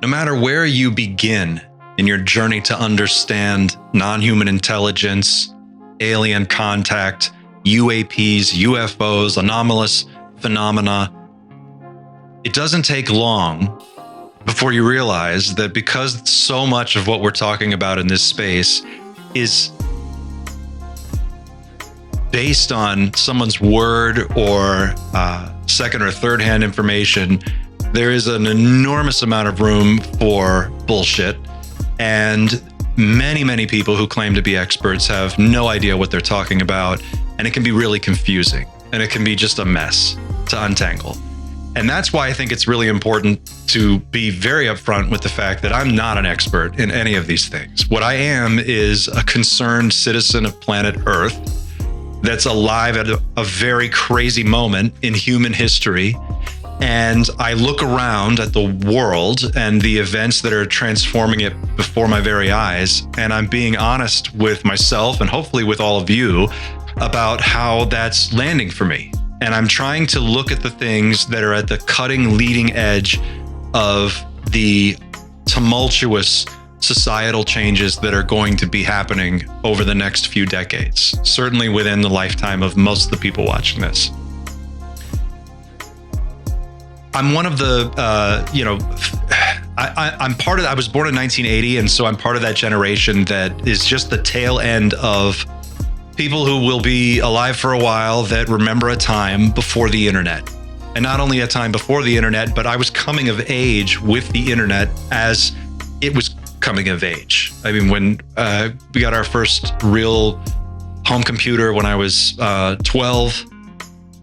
No matter where you begin in your journey to understand non-human intelligence, alien contact, UAPs, UFOs, anomalous phenomena, it doesn't take long before you realize that because so much of what we're talking about in this space is based on someone's word or second or third hand information, there is an enormous amount of room for bullshit. And many people who claim to be experts have no idea what they're talking about. And it can be really confusing, and it can be just a mess to untangle. And that's why I think it's really important to be very upfront with the fact that I'm not an expert in any of these things. What I am is a concerned citizen of planet Earth that's alive at a very crazy moment in human history. And I look around at the world and the events that are transforming it before my very eyes. And I'm being honest with myself and hopefully with all of you about how that's landing for me. And I'm trying to look at the things that are at the cutting, leading edge of the tumultuous societal changes that are going to be happening over the next few decades, certainly within the lifetime of most of the people watching this. I'm one of the, I'm part of, I was born in 1980, and so I'm part of that generation that is just the tail end of people who will be alive for a while that remember a time before the internet. And not only a time before the internet, but I was coming of age with the internet as it was coming of age. I mean, when we got our first real home computer when I was 12,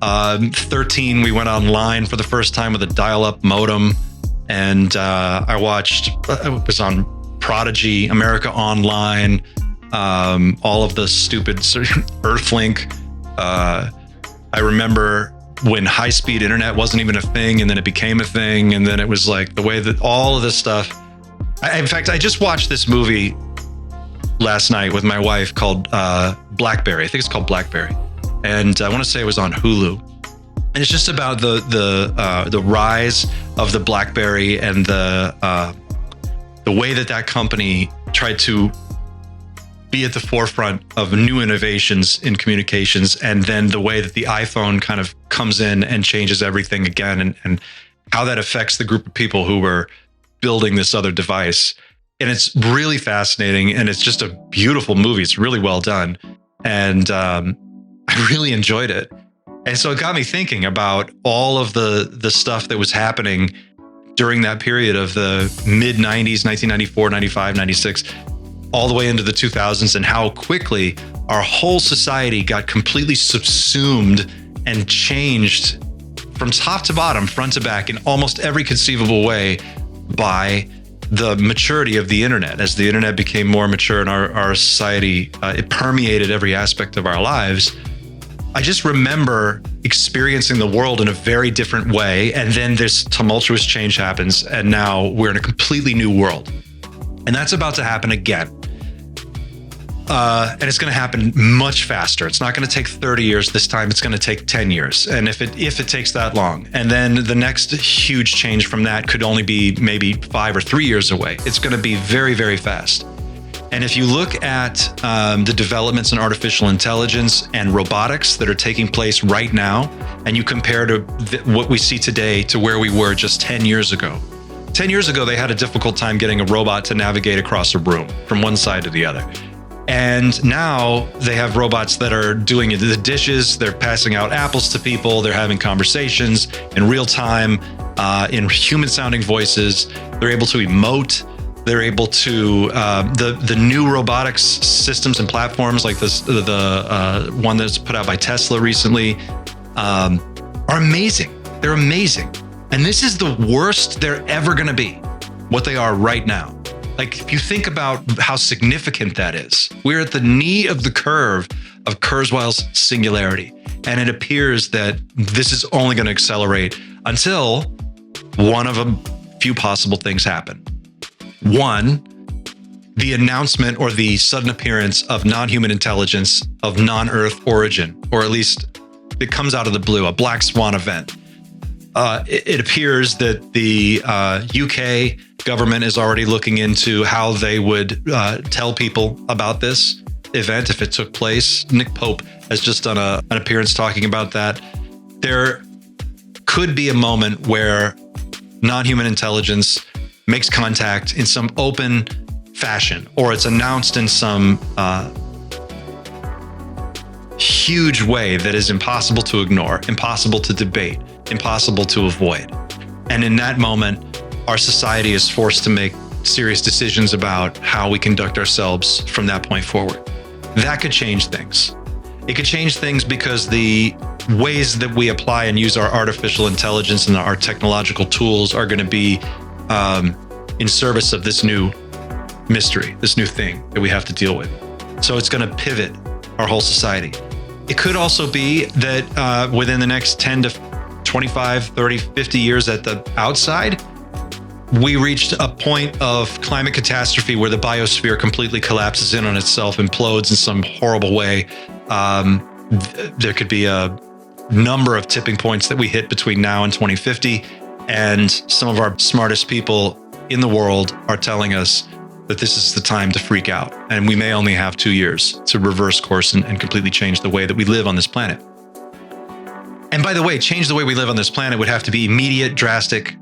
13, we went online for the first time with a dial-up modem. And I watched, it was on Prodigy, America Online, all of the stupid Earthlink. I remember when high-speed internet wasn't even a thing, and then it became a thing, and then it was like the way that all of this stuff. In fact, I just watched this movie last night with my wife called Blackberry. I think it's called Blackberry, and I want to say it was on Hulu. And it's just about the rise of the Blackberry and the way that company tried to be at the forefront of new innovations in communications, and then the way that the iPhone kind of comes in and changes everything again, and how that affects the group of people who were building this other device. And it's really fascinating, and it's just a beautiful movie. It's really well done, and I really enjoyed it. And so it got me thinking about all of the stuff that was happening during that period of the mid 90s, 1994, 95, 96, all the way into the 2000s, and how quickly our whole society got completely subsumed and changed from top to bottom, front to back, in almost every conceivable way by the maturity of the internet. As the internet became more mature in our society, it permeated every aspect of our lives. I just remember experiencing the world in a very different way. And then this tumultuous change happens, and now we're in a completely new world. And that's about to happen again. And it's going to happen much faster. It's not going to take 30 years. This time it's going to take 10 years. And if it takes that long, and then the next huge change from that could only be maybe 5 or 3 years away. It's going to be very, very fast. And if you look at the developments in artificial intelligence and robotics that are taking place right now, and you compare to what we see today to where we were just 10 years ago. 10 years ago, they had a difficult time getting a robot to navigate across a room from one side to the other. And now they have robots that are doing the dishes. They're passing out apples to people. They're having conversations in real time, in human sounding voices. They're able to emote. They're able to, the new robotics systems and platforms like this, the one that's put out by Tesla recently, are amazing. They're amazing. And this is the worst they're ever going to be, what they are right now. Like, if you think about how significant that is, we're at the knee of the curve of Kurzweil's singularity. And it appears that this is only going to accelerate until one of a few possible things happen. One, the announcement or the sudden appearance of non-human intelligence of non-Earth origin, or at least it comes out of the blue, a black swan event. It appears that the UK government is already looking into how they would tell people about this event if it took place. Nick Pope has just done an appearance talking about that. There could be a moment where non-human intelligence makes contact in some open fashion, or it's announced in some huge way that is impossible to ignore, impossible to debate, impossible to avoid. And in that moment, our society is forced to make serious decisions about how we conduct ourselves from that point forward. That could change things. It could change things because the ways that we apply and use our artificial intelligence and our technological tools are going to be in service of this new mystery, this new thing that we have to deal with. So it's going to pivot our whole society. It could also be that within the next 10 to 25, 30, 50 years at the outside, we reached a point of climate catastrophe where the biosphere completely collapses in on itself, implodes in some horrible way. There could be a number of tipping points that we hit between now and 2050. And some of our smartest people in the world are telling us that this is the time to freak out. And we may only have 2 years to reverse course and completely change the way that we live on this planet. And by the way, change the way we live on this planet would have to be immediate, drastic,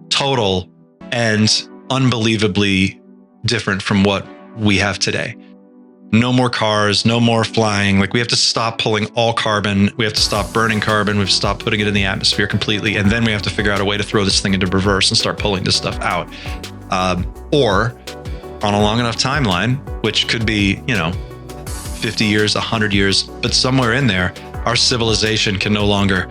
total, and unbelievably different from what we have today. No more cars, no more flying. Like, we have to stop pulling all carbon. We have to stop burning carbon. We have to stop putting it in the atmosphere completely. And then we have to figure out a way to throw this thing into reverse and start pulling this stuff out. Or on a long enough timeline, which could be, 50 years, 100 years, but somewhere in there, our civilization can no longer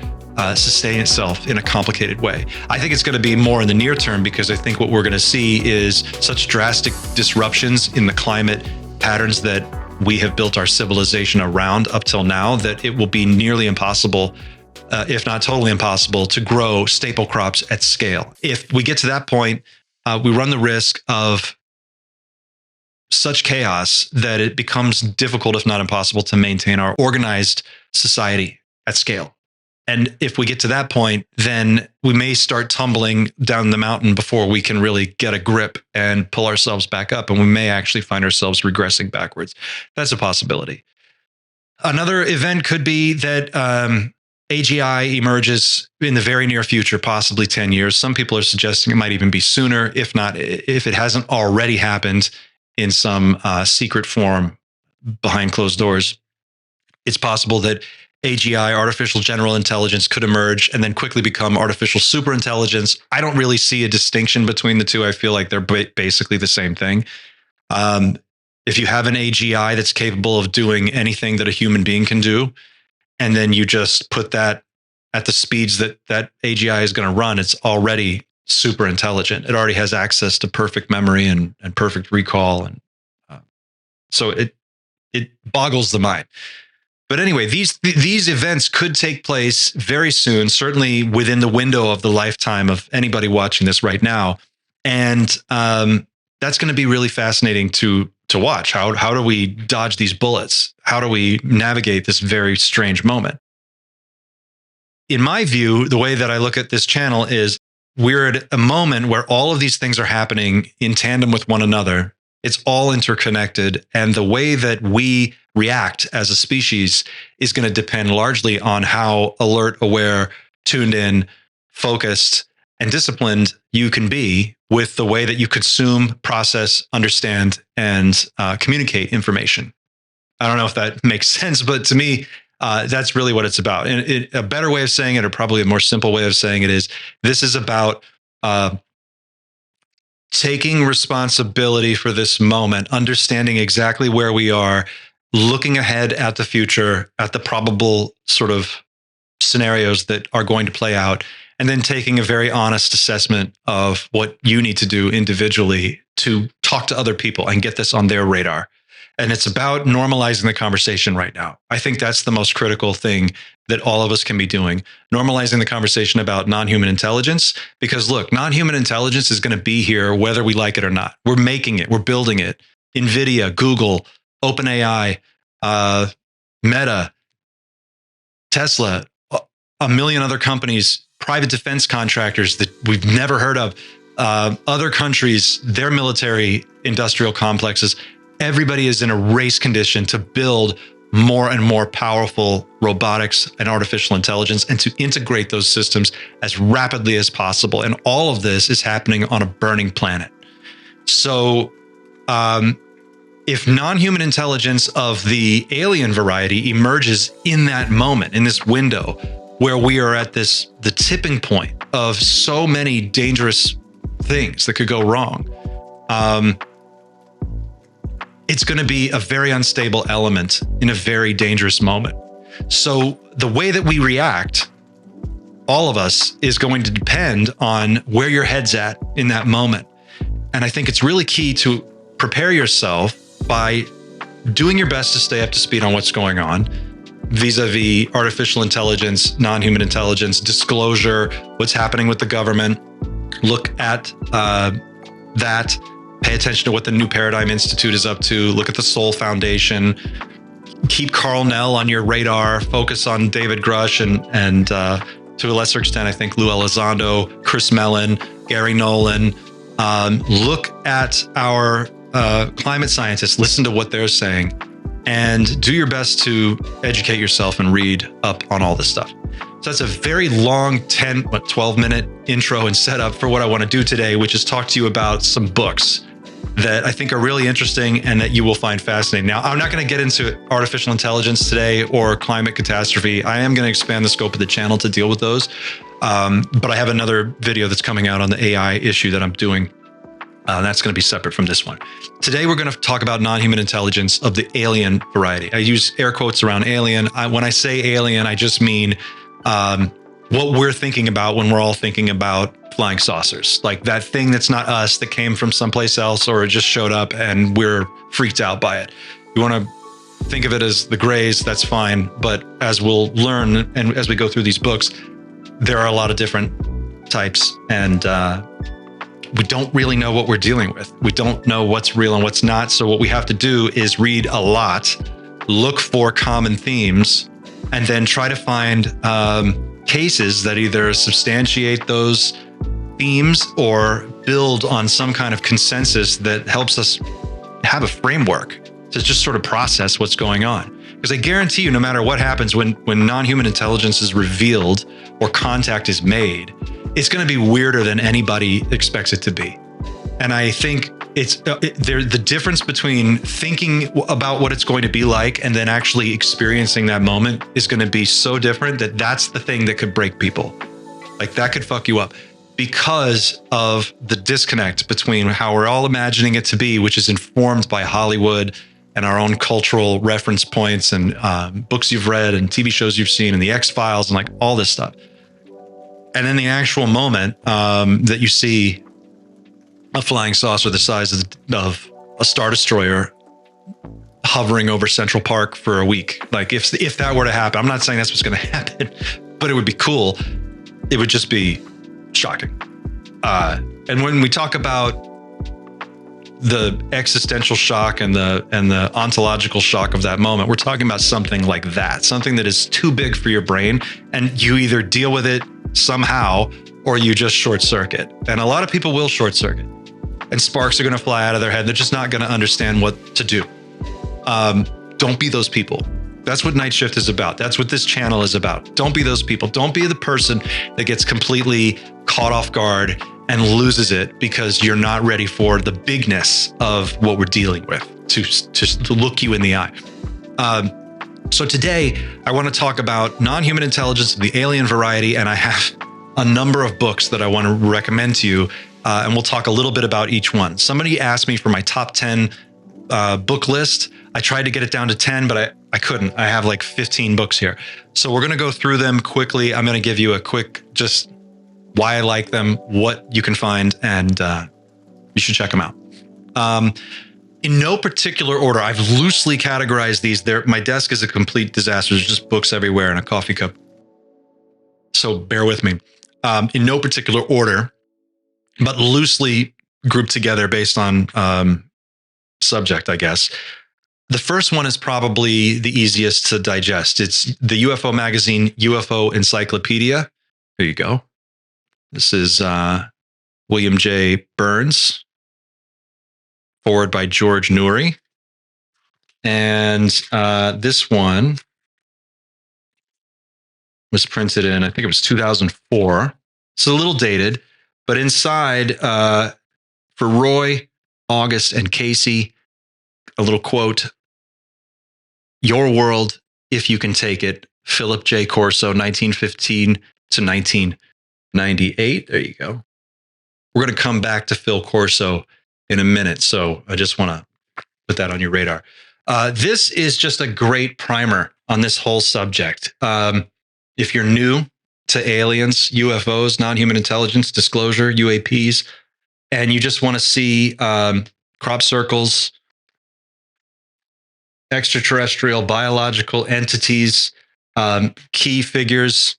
sustain itself in a complicated way. I think it's going to be more in the near term, because I think what we're going to see is such drastic disruptions in the climate patterns that we have built our civilization around up till now, that it will be nearly impossible, if not totally impossible, to grow staple crops at scale. If we get to that point, we run the risk of such chaos that it becomes difficult, if not impossible, to maintain our organized society at scale. And if we get to that point, then we may start tumbling down the mountain before we can really get a grip and pull ourselves back up. And we may actually find ourselves regressing backwards. That's a possibility. Another event could be that AGI emerges in the very near future, possibly 10 years. Some people are suggesting it might even be sooner, if it hasn't already happened in some secret form behind closed doors. It's possible that AGI, artificial general intelligence, could emerge and then quickly become artificial superintelligence. I don't really see a distinction between the two. I feel like they're basically the same thing. If you have an AGI that's capable of doing anything that a human being can do, and then you just put that at the speeds that AGI is going to run, it's already super intelligent. It already has access to perfect memory and perfect recall. And so it boggles the mind. But anyway, these events could take place very soon, certainly within the window of the lifetime of anybody watching this right now. And that's going to be really fascinating to watch. How do we dodge these bullets? How do we navigate this very strange moment? In my view, the way that I look at this channel is we're at a moment where all of these things are happening in tandem with one another. It's all interconnected. And the way that we react as a species is going to depend largely on how alert, aware, tuned in, focused, and disciplined you can be with the way that you consume, process, understand, and communicate information. I don't know if that makes sense, but to me, that's really what it's about. And a better way of saying it, or probably a more simple way of saying it, is this is about taking responsibility for this moment, understanding exactly where we are, looking ahead at the future, at the probable sort of scenarios that are going to play out, and then taking a very honest assessment of what you need to do individually to talk to other people and get this on their radar. And it's about normalizing the conversation right now. I think that's the most critical thing that all of us can be doing. Normalizing the conversation about non-human intelligence, because look, non-human intelligence is going to be here whether we like it or not. We're making it, we're building it. NVIDIA, Google, OpenAI, Meta, Tesla, a million other companies, private defense contractors that we've never heard of, Other countries, their military industrial complexes, everybody is in a race condition to build more and more powerful robotics and artificial intelligence and to integrate those systems as rapidly as possible. And all of this is happening on a burning planet. So if non-human intelligence of the alien variety emerges in that moment, in this window where we are at the tipping point of so many dangerous things that could go wrong, it's going to be a very unstable element in a very dangerous moment. So the way that we react, all of us, is going to depend on where your head's at in that moment. And I think it's really key to prepare yourself by doing your best to stay up to speed on what's going on vis-a-vis artificial intelligence, non-human intelligence, disclosure, what's happening with the government. Look at that. Pay attention to what the New Paradigm Institute is up to. Look at the Soul Foundation. Keep Carl Nell on your radar. Focus on David Grush and to a lesser extent, I think Lou Elizondo, Chris Mellon, Gary Nolan. Look at our climate scientists. Listen to what they're saying, and do your best to educate yourself and read up on all this stuff. So that's a very long 12-minute intro and setup for what I want to do today, which is talk to you about some books that I think are really interesting and that you will find fascinating. Now, I'm not going to get into artificial intelligence today or climate catastrophe. I am going to expand the scope of the channel to deal with those. But I have another video that's coming out on the AI issue that I'm doing. That's going to be separate from this one. Today, we're going to talk about non-human intelligence of the alien variety. I use air quotes around alien. When I say alien, I just mean what we're thinking about when we're all thinking about flying saucers, like that thing that's not us, that came from someplace else or just showed up and we're freaked out by it. You want to think of it as the Greys, that's fine. But as we'll learn and as we go through these books, there are a lot of different types, and we don't really know what we're dealing with. We don't know what's real and what's not. So what we have to do is read a lot, look for common themes, and then try to find cases that either substantiate those themes or build on some kind of consensus that helps us have a framework to just sort of process what's going on. Because I guarantee you, no matter what happens when non-human intelligence is revealed or contact is made, it's going to be weirder than anybody expects it to be. And I think it's the difference between thinking about what it's going to be like and then actually experiencing that moment is going to be so different that that's the thing that could break people. Like that could fuck you up because of the disconnect between how we're all imagining it to be, which is informed by Hollywood and our own cultural reference points and books you've read and TV shows you've seen and the X-Files and like all this stuff. And then the actual moment that you see a flying saucer the size of a Star Destroyer hovering over Central Park for a week. Like if that were to happen, I'm not saying that's what's going to happen, but it would be cool. It would just be shocking. And when we talk about the existential shock and the ontological shock of that moment, we're talking about something like that, something that is too big for your brain, and you either deal with it somehow or you just short circuit. And a lot of people will short circuit, and sparks are going to fly out of their head. They're just not going to understand what to do. Don't be those people. That's what Night Shift is about. That's what this channel is about. Don't be those people. Don't be the person that gets completely caught off guard and loses it because you're not ready for the bigness of what we're dealing with to look you in the eye. So today I want to talk about non-human intelligence of the alien variety, and I have a number of books that I want to recommend to you, and we'll talk a little bit about each one. Somebody asked me for my top 10 book list. I tried to get it down to 10, but I couldn't. I have like 15 books here. So we're going to go through them quickly. I'm going to give you a quick, just why I like them, what you can find, and you should check them out. In no particular order, I've loosely categorized these. My desk is a complete disaster. There's just books everywhere and a coffee cup. So bear with me. In no particular order, but loosely grouped together based on subject, I guess. The first one is probably the easiest to digest. It's the UFO magazine, UFO Encyclopedia. Here you go. This is William J. Burns, forward by George Noory. And this one was printed in, I think it was 2004. It's a little dated, but inside, for Roy, August, and Casey, a little quote: "Your world, if you can take it." Philip J. Corso, 1915 to 1998. There you go. We're going to come back to Phil Corso in a minute, so I just want to put that on your radar. This is just a great primer on this whole subject. If you're new to aliens, UFOs, non-human intelligence, disclosure, UAPs, and you just want to see crop circles, extraterrestrial, biological entities, key figures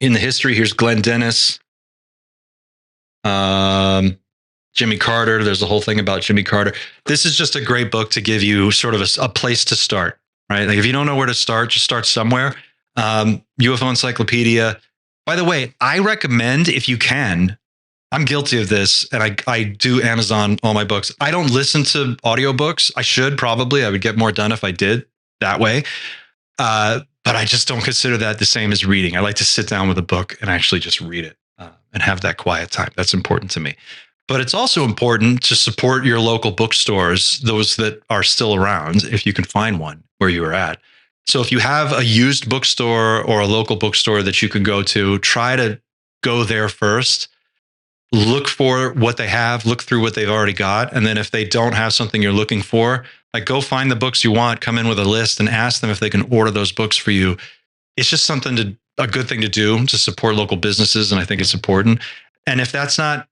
in the history. Here's Glenn Dennis, Jimmy Carter. There's a whole thing about Jimmy Carter. This is just a great book to give you sort of a place to start, right? Like if you don't know where to start, just start somewhere. UFO Encyclopedia. By the way, I recommend, if you can, I'm guilty of this, and I do Amazon all my books. I don't listen to audiobooks. I should probably. I would get more done if I did that way. But I just don't consider that the same as reading. I like to sit down with a book and actually just read it and have that quiet time. That's important to me. But it's also important to support your local bookstores, those that are still around, if you can find one where you are at. So if you have a used bookstore or a local bookstore that you can go to, try to go there first. Look for what they have, look through what they've already got. And then if they don't have something you're looking for, like go find the books you want, come in with a list and ask them if they can order those books for you. It's just a good thing to do to support local businesses. And I think it's important. And if that's not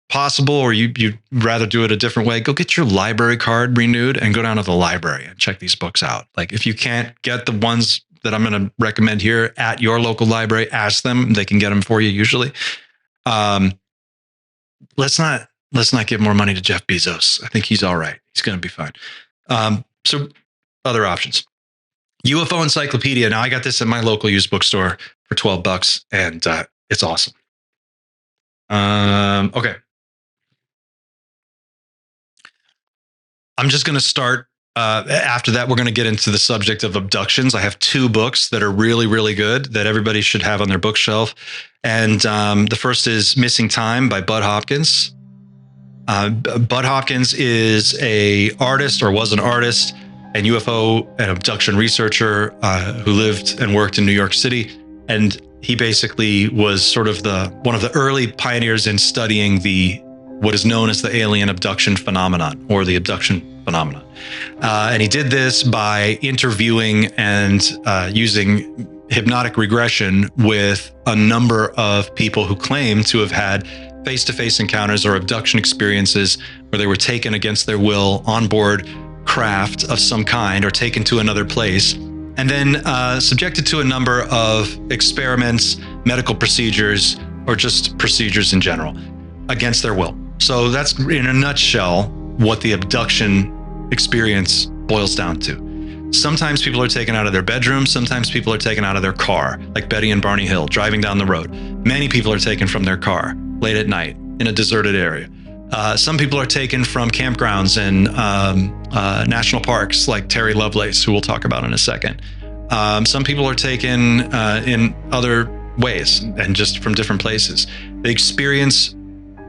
possible, or you'd rather do it a different way, go get your library card renewed and go down to the library and check these books out. Like if you can't get the ones that I'm going to recommend here at your local library, ask them. They can get them for you usually. Let's not give more money to Jeff Bezos. I think he's all right. He's going to be fine. So other options. UFO Encyclopedia. Now I got this at my local used bookstore for $12 and it's awesome. Okay. I'm just going to start. After that, we're going to get into the subject of abductions. I have two books that are really, really good that everybody should have on their bookshelf. And the first is Missing Time by Bud Hopkins. Bud Hopkins is a artist, or was an artist, and UFO and abduction researcher who lived and worked in New York City. And he basically was sort of one of the early pioneers in studying what is known as the alien abduction phenomenon, or the abduction phenomenon. And he did this by interviewing and using hypnotic regression with a number of people who claim to have had face-to-face encounters or abduction experiences where they were taken against their will on board craft of some kind or taken to another place, and then subjected to a number of experiments, medical procedures, or just procedures in general against their will. So that's, in a nutshell, what the abduction experience boils down to. Sometimes people are taken out of their bedroom. Sometimes people are taken out of their car, like Betty and Barney Hill driving down the road. Many people are taken from their car late at night in a deserted area. Some people are taken from campgrounds and national parks, like Terry Lovelace, who we'll talk about in a second. Some people are taken in other ways and just from different places. The experience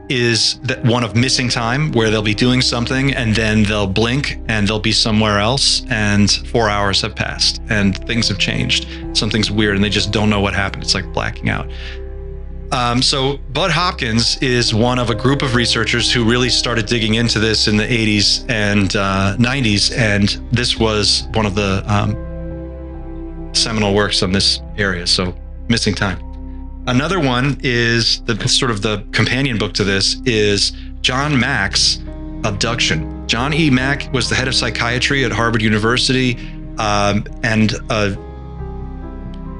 is that one of missing time, where they'll be doing something and then they'll blink and they'll be somewhere else, and 4 hours have passed and things have changed. Something's weird and they just don't know what happened. It's like blacking out. So Bud Hopkins is one of a group of researchers who really started digging into this in the 80s and 90s, and this was one of the seminal works on this area. So Missing Time. Another one is the companion book to this is John Mack's Abduction. John E. Mack was the head of psychiatry at Harvard University and an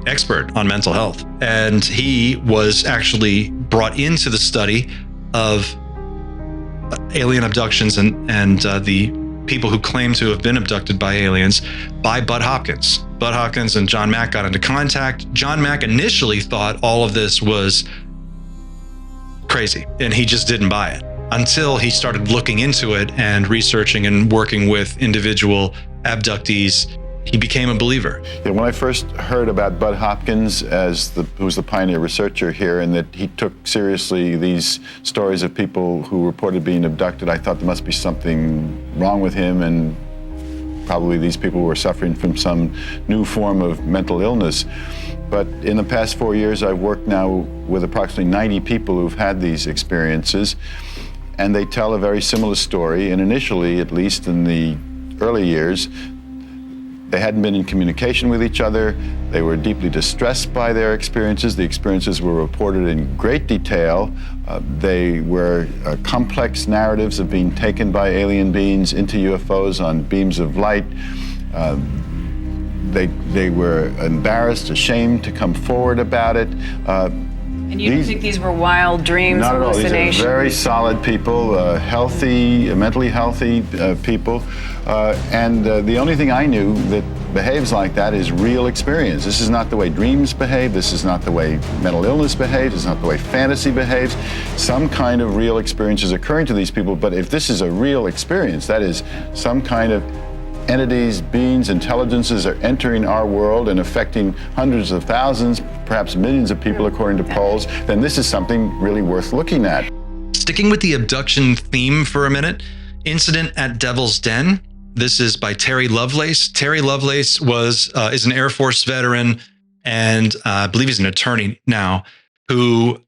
expert on mental health. And he was actually brought into the study of alien abductions and the people who claim to have been abducted by aliens by Bud Hopkins. Bud Hopkins and John Mack got into contact. John Mack initially thought all of this was crazy. And he just didn't buy it until he started looking into it and researching and working with individual abductees. He became a believer. Yeah, when I first heard about Bud Hopkins who was the pioneer researcher here, and that he took seriously these stories of people who reported being abducted, I thought there must be something wrong with him, and probably these people were suffering from some new form of mental illness. But in the past 4 years, I've worked now with approximately 90 people who've had these experiences, and they tell a very similar story. And initially, at least in the early years, they hadn't been in communication with each other. They were deeply distressed by their experiences. The experiences were reported in great detail. They were complex narratives of being taken by alien beings into UFOs on beams of light. They were embarrassed, ashamed to come forward about it. And you don't think these were wild dreams, not hallucinations? Not at all. These are very solid people, healthy, mentally healthy people. And the only thing I knew that behaves like that is real experience. This is not the way dreams behave. This is not the way mental illness behaves. It's not the way fantasy behaves. Some kind of real experience is occurring to these people. But if this is a real experience, that is some kind of entities, beings, intelligences are entering our world and affecting hundreds of thousands, perhaps millions of people according to polls, then this is something really worth looking at. Sticking with the abduction theme for a minute, Incident at Devil's Den. This is by Terry Lovelace. Terry Lovelace is an Air Force veteran, and I believe he's an attorney now, who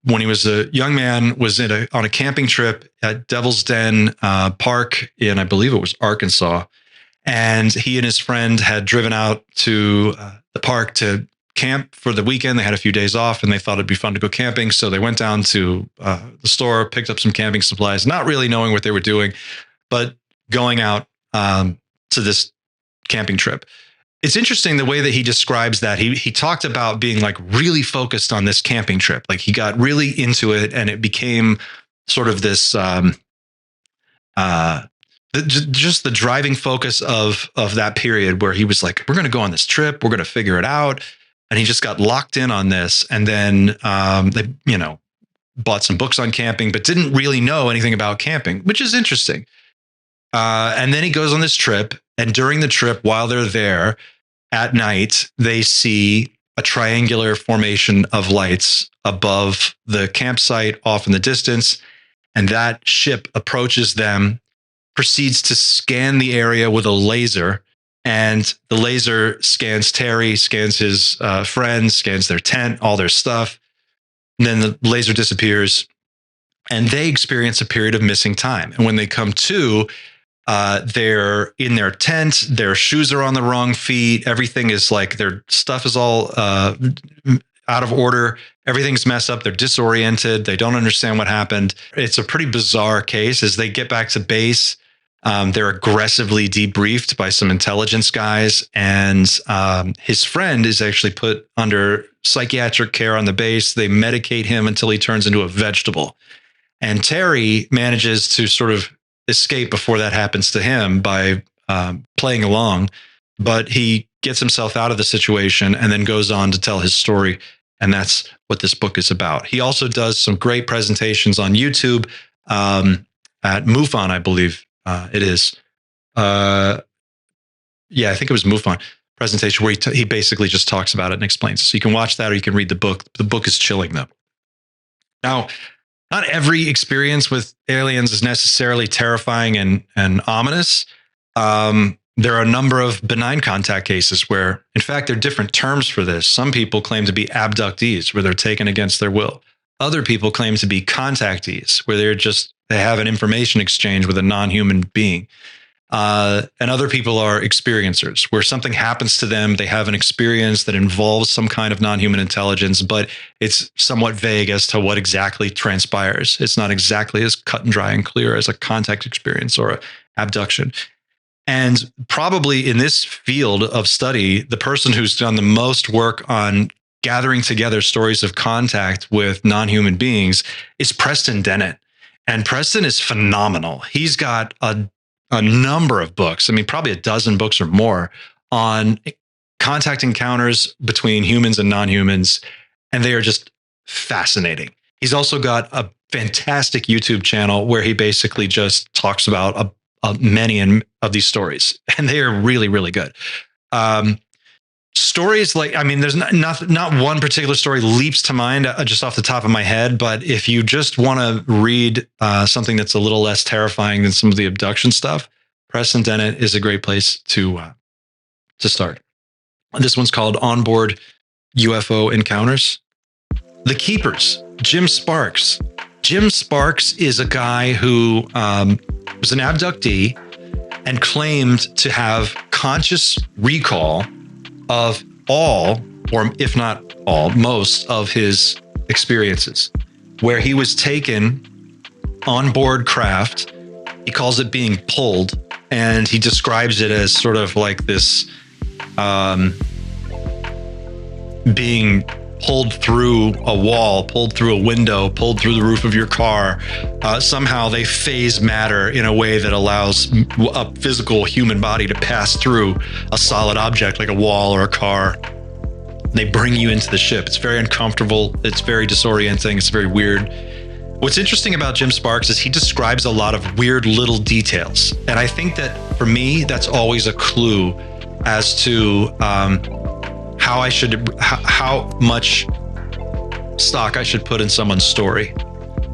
when he was a young man, was on a camping trip at Devil's Den Park in, I believe it was Arkansas. And he and his friend had driven out to the park to camp for the weekend. They had a few days off and they thought it'd be fun to go camping. So they went down to the store, picked up some camping supplies, not really knowing what they were doing, but going out to this camping trip. It's interesting the way that he describes that. He talked about being like really focused on this camping trip. Like he got really into it and it became sort of this, just the driving focus of that period where he was like, we're going to go on this trip. We're going to figure it out. And he just got locked in on this. And then they, bought some books on camping, but didn't really know anything about camping, which is interesting. And then he goes on this trip. And during the trip, while they're there at night, they see a triangular formation of lights above the campsite off in the distance. And that ship approaches them, proceeds to scan the area with a laser. And the laser scans Terry, scans his friends, scans their tent, all their stuff. And then the laser disappears and they experience a period of missing time. And when they come to, they're in their tent, their shoes are on the wrong feet. Everything is like their stuff is all out of order. Everything's messed up. They're disoriented. They don't understand what happened. It's a pretty bizarre case. As they get back to base, they're aggressively debriefed by some intelligence guys. And his friend is actually put under psychiatric care on the base. They medicate him until he turns into a vegetable. And Terry manages to sort of escape before that happens to him by playing along, but he gets himself out of the situation and then goes on to tell his story. And that's what this book is about. He also does some great presentations on YouTube at MUFON, I believe it is. Yeah, I think it was MUFON presentation where he basically just talks about it and explains it. So you can watch that or you can read the book. The book is chilling though. Now, not every experience with aliens is necessarily terrifying and ominous. There are a number of benign contact cases where, in fact, there are different terms for this. Some people claim to be abductees, where they're taken against their will. Other people claim to be contactees, where they have an information exchange with a non-human being. And other people are experiencers, where something happens to them. They have an experience that involves some kind of non-human intelligence, but it's somewhat vague as to what exactly transpires. It's not exactly as cut and dry and clear as a contact experience or an abduction. And probably in this field of study, the person who's done the most work on gathering together stories of contact with non-human beings is Preston Dennett. And Preston is phenomenal. He's got a number of books, I mean, probably a dozen books or more on contact encounters between humans and non-humans. And they are just fascinating. He's also got a fantastic YouTube channel where he basically just talks about many of these stories, and they are really, really good. Stories like, I mean, there's not one particular story leaps to mind just off the top of my head, but if you just want to read something that's a little less terrifying than some of the abduction stuff, Preston Dennett is a great place to start. This one's called Onboard UFO Encounters. The Keepers, Jim Sparks. Jim Sparks is a guy who was an abductee and claimed to have conscious recall of all, or if not all, most of his experiences, where he was taken on board craft. He calls it being pulled, and he describes it as sort of like this being pulled through a wall, pulled through a window, pulled through the roof of your car. Somehow they phase matter in a way that allows a physical human body to pass through a solid object like a wall or a car. They bring you into the ship. It's very uncomfortable. It's very disorienting. It's very weird. What's interesting about Jim Sparks is he describes a lot of weird little details. And I think that for me, that's always a clue as to how much stock I should put in someone's story.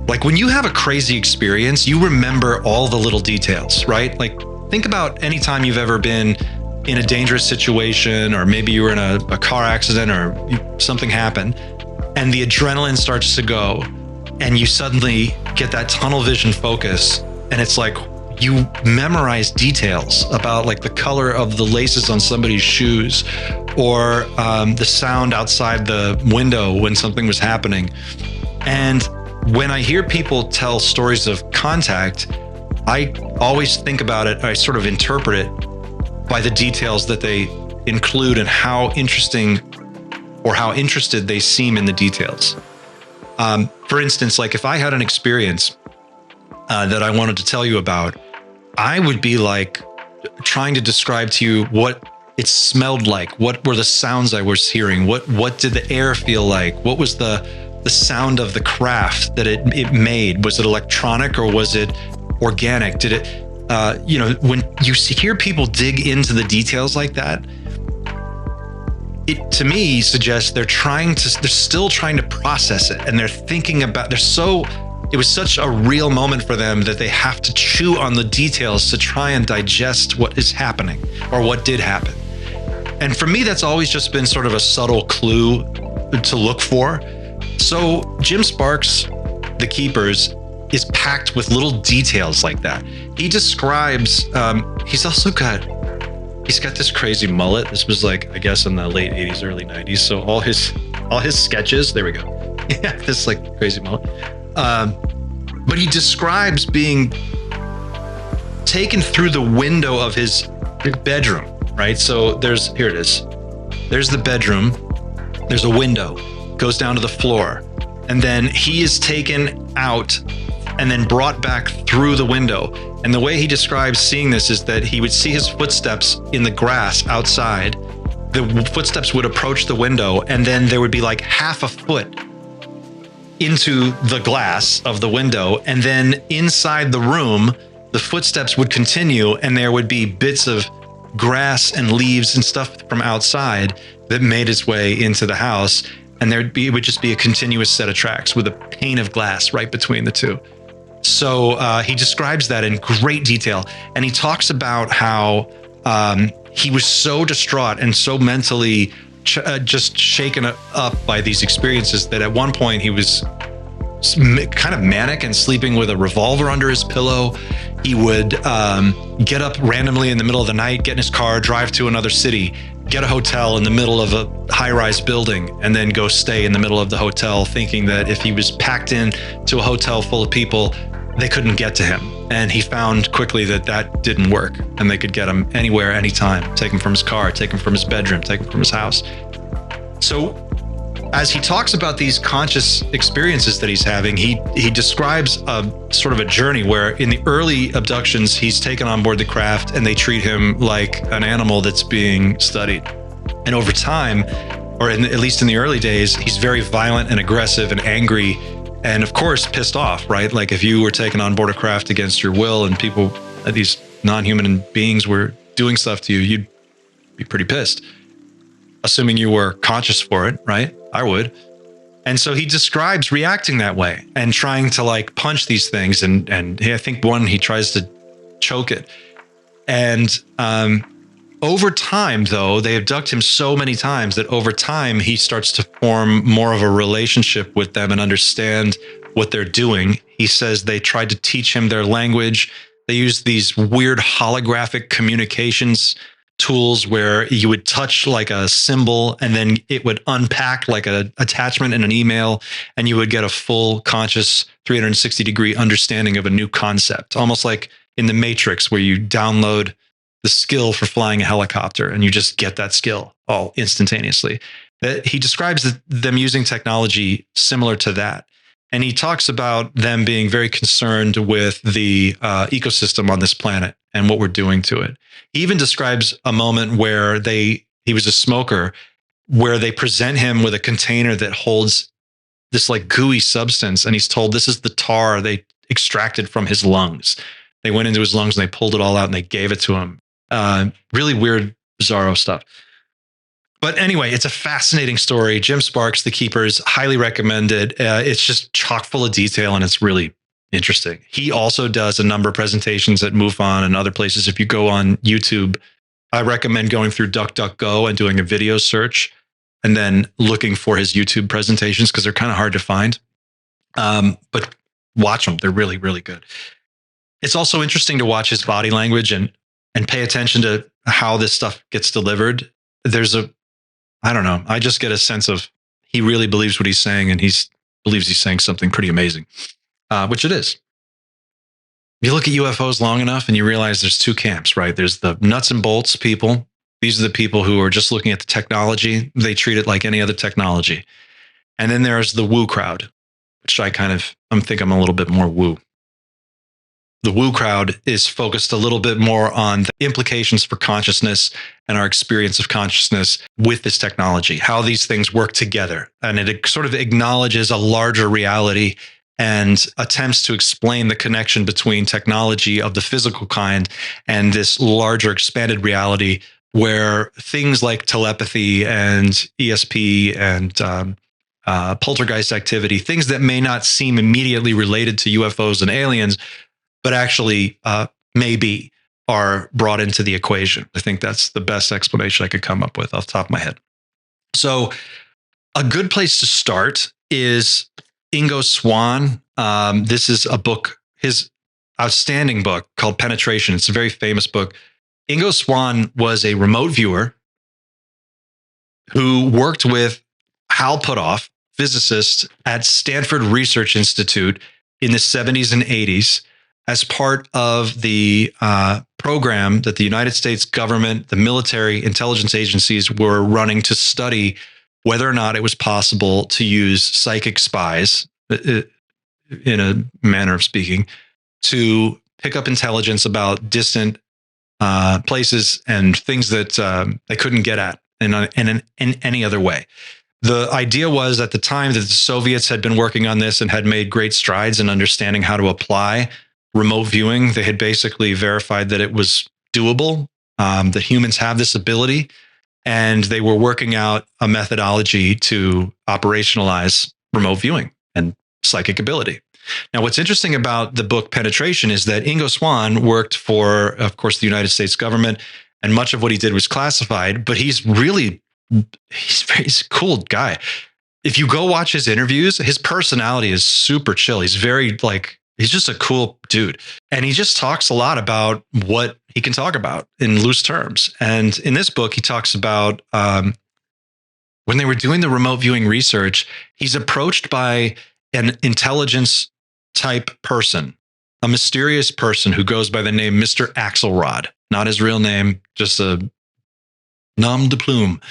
Like when you have a crazy experience, you remember all the little details, right? Like think about any time you've ever been in a dangerous situation, or maybe you were in a car accident or something happened and the adrenaline starts to go and you suddenly get that tunnel vision focus, and it's like you memorize details about like the color of the laces on somebody's shoes, or the sound outside the window when something was happening. And when I hear people tell stories of contact, I always think about it, I sort of interpret it by the details that they include and how interesting or how interested they seem in the details. For instance, like if I had an experience that I wanted to tell you about, I would be like trying to describe to you what it smelled like, what were the sounds I was hearing, what did the air feel like, what was the sound of the craft that it made, was it electronic or was it organic? Did it, when you hear people dig into the details like that, it to me suggests they're still trying to process it, and they're thinking about, it was such a real moment for them that they have to chew on the details to try and digest what is happening or what did happen. And for me, that's always just been sort of a subtle clue to look for. So Jim Sparks, The Keepers, is packed with little details like that. He describes, he's got this crazy mullet. This was like, I guess in the late 80s, early 90s. So all his sketches, there we go. Yeah, this like crazy mullet. But he describes being taken through the window of his bedroom, right? So here it is. There's the bedroom. There's a window, goes down to the floor. And then he is taken out and then brought back through the window. And the way he describes seeing this is that he would see his footsteps in the grass outside. The footsteps would approach the window, and then there would be like half a foot into the glass of the window, and then inside the room the footsteps would continue, and there would be bits of grass and leaves and stuff from outside that made its way into the house, and it would just be a continuous set of tracks with a pane of glass right between the two. So he describes that in great detail, and he talks about how he was so distraught and so mentally just shaken up by these experiences that at one point he was kind of manic and sleeping with a revolver under his pillow. He would get up randomly in the middle of the night, get in his car, drive to another city, get a hotel in the middle of a high-rise building, and then go stay in the middle of the hotel, thinking that if he was packed in to a hotel full of people, they couldn't get to him. And he found quickly that didn't work, and they could get him anywhere, anytime, take him from his car, take him from his bedroom, take him from his house. So as he talks about these conscious experiences that he's having, he describes a sort of a journey where in the early abductions, he's taken on board the craft and they treat him like an animal that's being studied. And over time, or at least in the early days, he's very violent and aggressive and angry and of course pissed off, right? Like if you were taken on board a craft against your will and people, these non-human beings were doing stuff to you, you'd be pretty pissed, assuming you were conscious for it, right? I would. And so he describes reacting that way and trying to like punch these things. And I think he tries to choke it. And over time, though, they abduct him so many times that over time he starts to form more of a relationship with them and understand what they're doing. He says they tried to teach him their language. They used these weird holographic communications tools where you would touch like a symbol and then it would unpack like an attachment in an email, and you would get a full conscious 360-degree understanding of a new concept, almost like in the Matrix where you download the skill for flying a helicopter and you just get that skill all instantaneously. He describes them using technology similar to that. And he talks about them being very concerned with the ecosystem on this planet and what we're doing to it. He even describes a moment where he was a smoker, where they present him with a container that holds this like gooey substance. And he's told this is the tar they extracted from his lungs. They went into his lungs and they pulled it all out and they gave it to him. Really weird, bizarro stuff. But anyway, it's a fascinating story. Jim Sparks, The Keepers, highly recommended. It's just chock full of detail and it's really interesting. He also does a number of presentations at MUFON and other places. If you go on YouTube, I recommend going through DuckDuckGo and doing a video search and then looking for his YouTube presentations because they're kind of hard to find. But watch them. They're really, really good. It's also interesting to watch his body language and pay attention to how this stuff gets delivered. I don't know. I just get a sense of he really believes what he's saying, and believes he's saying something pretty amazing, which it is. You look at UFOs long enough and you realize there's two camps, right? There's the nuts and bolts people. These are the people who are just looking at the technology. They treat it like any other technology. And then there's the woo crowd, which I think I'm a little bit more woo. The woo crowd is focused a little bit more on the implications for consciousness and our experience of consciousness with this technology, how these things work together. And it sort of acknowledges a larger reality and attempts to explain the connection between technology of the physical kind and this larger expanded reality where things like telepathy and ESP and poltergeist activity, things that may not seem immediately related to UFOs and aliens, but actually maybe are brought into the equation. I think that's the best explanation I could come up with off the top of my head. So a good place to start is Ingo Swann. This is a book, his outstanding book called Penetration. It's a very famous book. Ingo Swann was a remote viewer who worked with Hal Puthoff, physicist at Stanford Research Institute in the 70s and 80s, as part of the program that the United States government, the military intelligence agencies were running to study whether or not it was possible to use psychic spies, in a manner of speaking, to pick up intelligence about distant places and things that they couldn't get at in any other way. The idea was at the time that the Soviets had been working on this and had made great strides in understanding how to apply remote viewing. They had basically verified that it was doable, that humans have this ability, and they were working out a methodology to operationalize remote viewing and psychic ability. Now, what's interesting about the book Penetration is that Ingo Swann worked for, of course, the United States government, and much of what he did was classified, but he's a cool guy. If you go watch his interviews, his personality is super chill. He's he's just a cool dude. And he just talks a lot about what he can talk about in loose terms. And in this book, he talks about when they were doing the remote viewing research, he's approached by an intelligence type person, a mysterious person who goes by the name Mr. Axelrod, not his real name, just a nom de plume.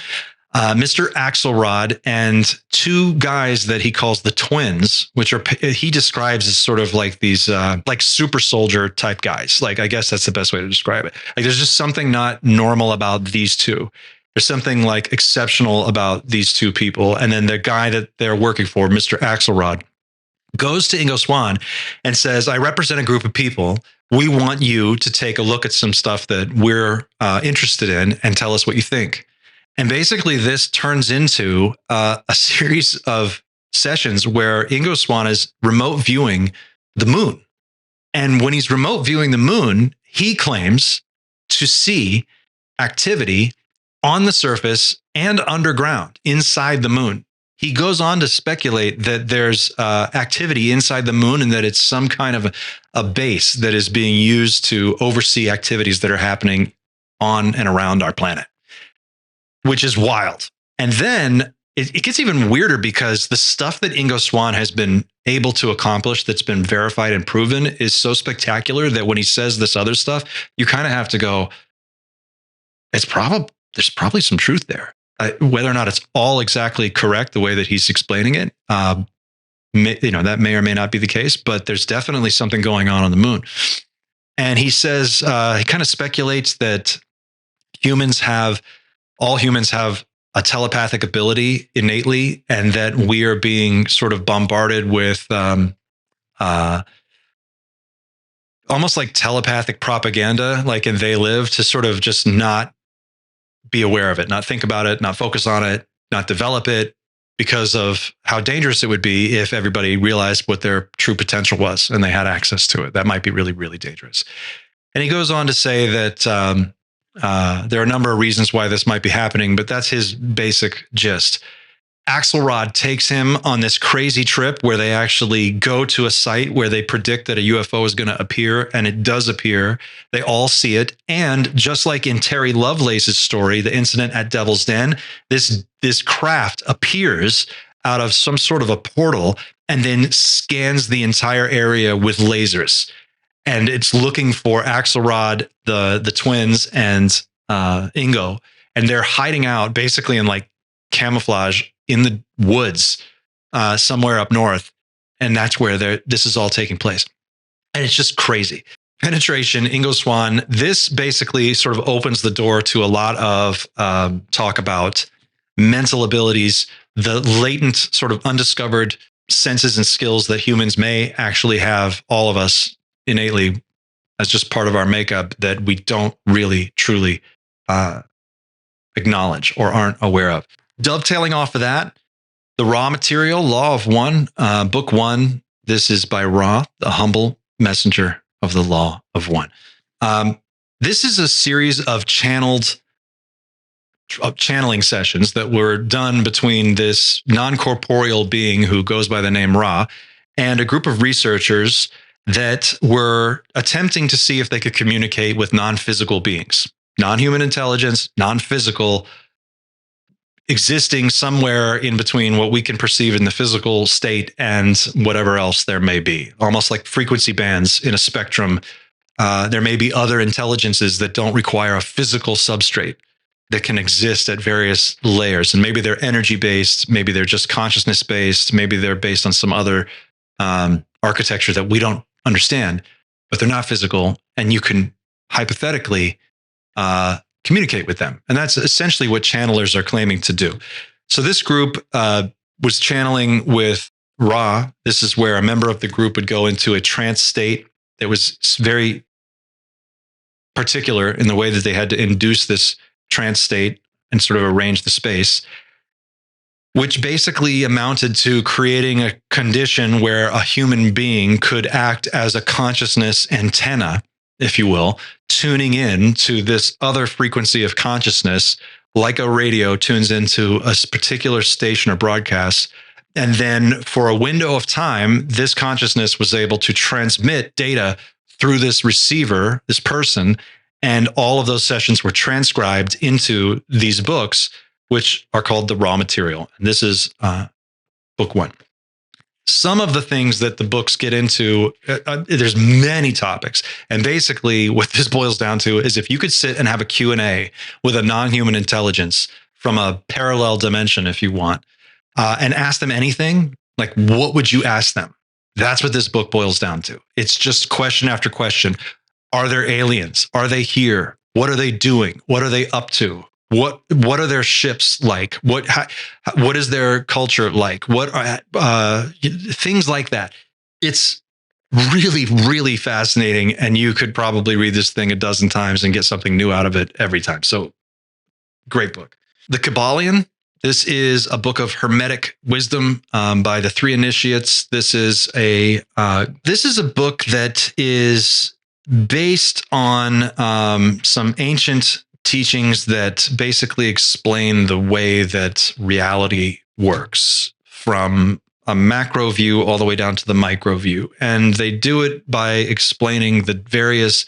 Mr. Axelrod and two guys that he calls the twins, which he describes as sort of like these like super soldier type guys. Like, I guess that's the best way to describe it. Like, there's just something not normal about these two. There's something like exceptional about these two people. And then the guy that they're working for, Mr. Axelrod, goes to Ingo Swann and says, I represent a group of people. We want you to take a look at some stuff that we're interested in and tell us what you think. And basically, this turns into a series of sessions where Ingo Swann is remote viewing the moon. And when he's remote viewing the moon, he claims to see activity on the surface and underground inside the moon. He goes on to speculate that there's activity inside the moon and that it's some kind of a base that is being used to oversee activities that are happening on and around our planet, which is wild. And then it gets even weirder because the stuff that Ingo Swann has been able to accomplish that's been verified and proven is so spectacular that when he says this other stuff, you kind of have to go, there's probably some truth there. Whether or not it's all exactly correct the way that he's explaining it, that may or may not be the case, but there's definitely something going on the moon. And he says, he kind of speculates that all humans have a telepathic ability innately, and that we are being sort of bombarded with almost like telepathic propaganda, like in They Live, to sort of just not be aware of it, not think about it, not focus on it, not develop it, because of how dangerous it would be if everybody realized what their true potential was and they had access to it. That might be really, really dangerous. And he goes on to say that there are a number of reasons why this might be happening, but that's his basic gist. Axelrod takes him on this crazy trip where they actually go to a site where they predict that a UFO is going to appear, and it does appear. They all see it. And just like in Terry Lovelace's story, the incident at Devil's Den, this craft appears out of some sort of a portal and then scans the entire area with lasers. And it's looking for Axelrod, the twins, and Ingo. And they're hiding out basically in like camouflage in the woods somewhere up north. And that's where this is all taking place. And it's just crazy. Penetration, Ingo Swann, this basically sort of opens the door to a lot of talk about mental abilities, the latent sort of undiscovered senses and skills that humans may actually have, all of us innately, as just part of our makeup that we don't really truly acknowledge or aren't aware of. Dovetailing off of that, the Ra material, Law of One, book 1. This is by Ra, the humble messenger of the Law of One. This is a series of channeling sessions that were done between this non-corporeal being who goes by the name Ra and a group of researchers that were attempting to see if they could communicate with non-physical beings, non-human intelligence, non-physical, existing somewhere in between what we can perceive in the physical state and whatever else there may be, almost like frequency bands in a spectrum. There may be other intelligences that don't require a physical substrate that can exist at various layers. And maybe they're energy-based, maybe they're just consciousness-based, maybe they're based on some other architecture that we don't understand, but they're not physical, and you can hypothetically communicate with them. And that's essentially what channelers are claiming to do. So this group was channeling with Ra. This is where a member of the group would go into a trance state that was very particular in the way that they had to induce this trance state and sort of arrange the space, which basically amounted to creating a condition where a human being could act as a consciousness antenna, if you will, tuning in to this other frequency of consciousness, like a radio tunes into a particular station or broadcast. And then for a window of time, this consciousness was able to transmit data through this receiver, this person, and all of those sessions were transcribed into these books, which are called the Raw Material. And this is book 1. Some of the things that the books get into, there's many topics. And basically what this boils down to is if you could sit and have a Q&A with a non-human intelligence from a parallel dimension, if you want, and ask them anything, like what would you ask them? That's what this book boils down to. It's just question after question. Are there aliens? Are they here? What are they doing? What are they up to? What are their ships like? What is their culture like? What are things like that? It's really, really fascinating, and you could probably read this thing a dozen times and get something new out of it every time. So, great book. The Kabbalion. This is a book of Hermetic wisdom by the Three Initiates. This is a book that is based on some ancient teachings that basically explain the way that reality works from a macro view all the way down to the micro view. And they do it by explaining the various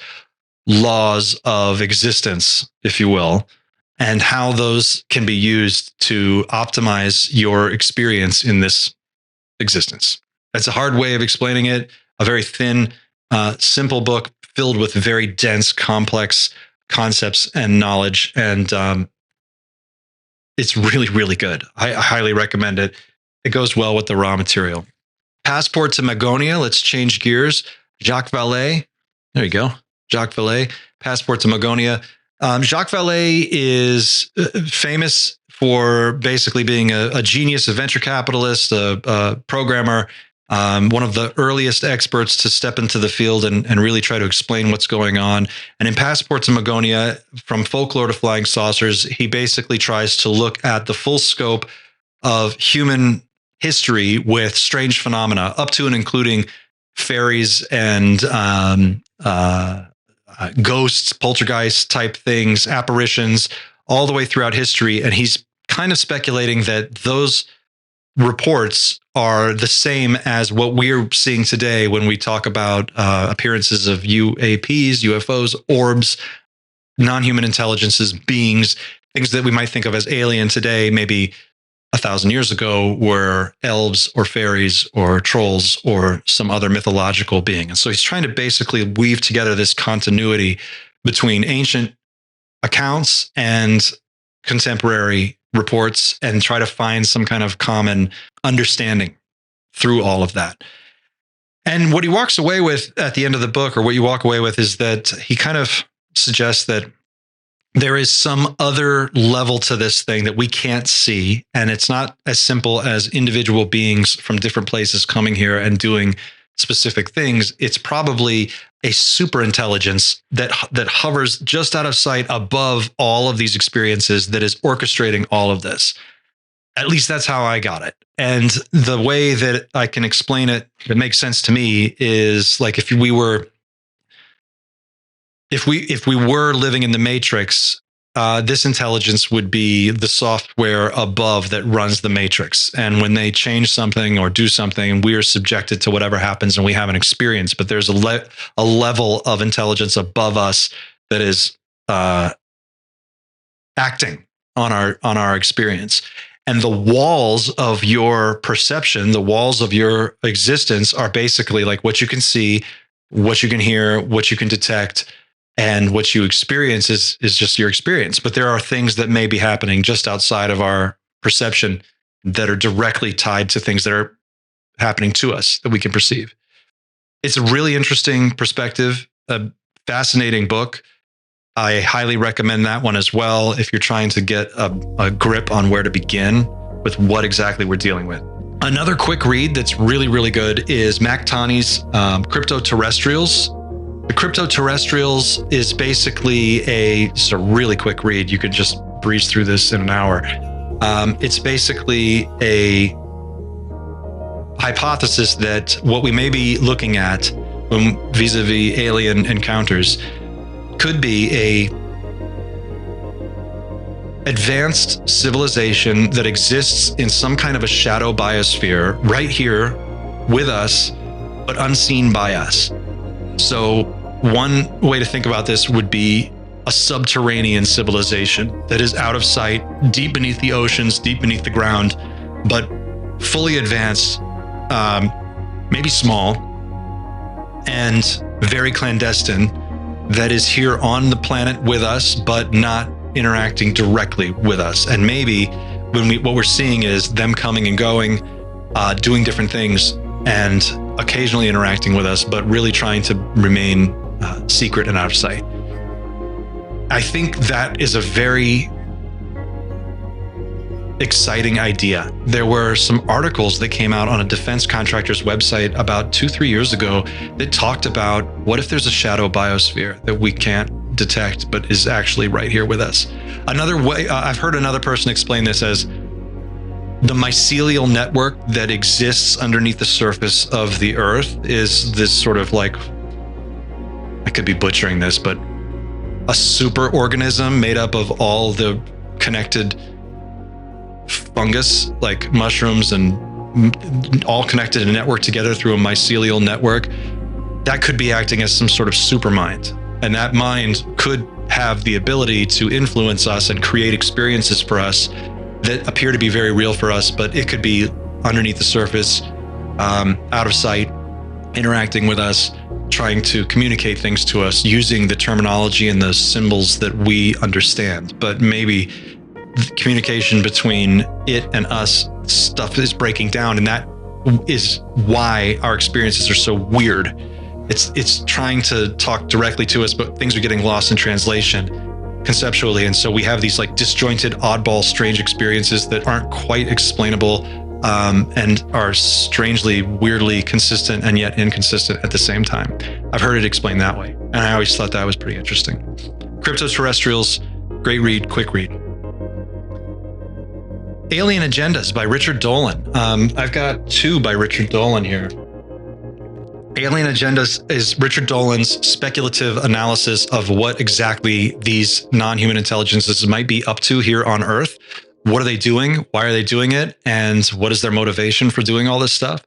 laws of existence, if you will, and how those can be used to optimize your experience in this existence. That's a hard way of explaining it. A very thin, simple book filled with very dense, complex concepts and knowledge. And it's really, really good. I highly recommend it. It goes well with the raw material. Passport to Magonia. Let's change gears. Jacques Vallée. There you go. Jacques Vallée. Passport to Magonia. Jacques Vallée is famous for basically being a genius, a venture capitalist, a programmer, one of the earliest experts to step into the field and really try to explain what's going on. And in Passport to Magonia, from folklore to flying saucers, he basically tries to look at the full scope of human history with strange phenomena, up to and including fairies and ghosts, poltergeist type things, apparitions, all the way throughout history. And he's kind of speculating that those reports are the same as what we're seeing today when we talk about appearances of UAPs, UFOs, orbs, non-human intelligences, beings, things that we might think of as alien today, maybe 1,000 years ago, were elves or fairies or trolls or some other mythological being. And so he's trying to basically weave together this continuity between ancient accounts and contemporary reports and try to find some kind of common understanding through all of that. And what he walks away with at the end of the book, or what you walk away with, is that he kind of suggests that there is some other level to this thing that we can't see. And it's not as simple as individual beings from different places coming here and doing specific things. It's probably a super intelligence that hovers just out of sight above all of these experiences, that is orchestrating all of this. At least that's how I got it. And the way that I can explain it that makes sense to me is like if we were living in the Matrix, this intelligence would be the software above that runs the Matrix. And when they change something or do something, we are subjected to whatever happens and we have an experience. But there's a level of intelligence above us that is acting on our experience. And the walls of your perception, the walls of your existence, are basically like what you can see, what you can hear, what you can detect. And what you experience is just your experience. But there are things that may be happening just outside of our perception that are directly tied to things that are happening to us that we can perceive. It's a really interesting perspective, a fascinating book. I highly recommend that one as well if you're trying to get a grip on where to begin with what exactly we're dealing with. Another quick read that's really, really good is Mac Tawney's Cryptoterrestrials. The Cryptoterrestrials is basically just a really quick read. You could just breeze through this in an hour. It's basically a hypothesis that what we may be looking at vis-a-vis alien encounters could be a advanced civilization that exists in some kind of a shadow biosphere right here with us, but unseen by us. So one way to think about this would be a subterranean civilization that is out of sight, deep beneath the oceans, deep beneath the ground, but fully advanced, maybe small, and very clandestine, that is here on the planet with us, but not interacting directly with us. And maybe what we're seeing is them coming and going, doing different things, and occasionally interacting with us, but really trying to remain secret and out of sight. I think that is a very exciting idea. There were some articles that came out on a defense contractor's website about 2-3 years ago that talked about what if there's a shadow biosphere that we can't detect but is actually right here with us. Another way, I've heard another person explain this as the mycelial network that exists underneath the surface of the Earth is this sort of like, I could be butchering this, but a super organism made up of all the connected fungus, like mushrooms, and all connected and networked together through a mycelial network. That could be acting as some sort of super mind. And that mind could have the ability to influence us and create experiences for us that appear to be very real for us, but it could be underneath the surface, out of sight, interacting with us, trying to communicate things to us using the terminology and the symbols that we understand. But maybe the communication between it and us, stuff is breaking down, and that is why our experiences are so weird. It's trying to talk directly to us, but things are getting lost in translation conceptually. And so we have these like disjointed, oddball, strange experiences that aren't quite explainable, and are strangely, weirdly consistent and yet inconsistent at the same time. I've heard it explained that way, and I always thought that was pretty interesting. Cryptoterrestrials, great read, quick read. Alien Agendas by Richard Dolan. I've got 2 by Richard Dolan here. Alien Agendas is Richard Dolan's speculative analysis of what exactly these non-human intelligences might be up to here on Earth. What are they doing? Why are they doing it? And what is their motivation for doing all this stuff?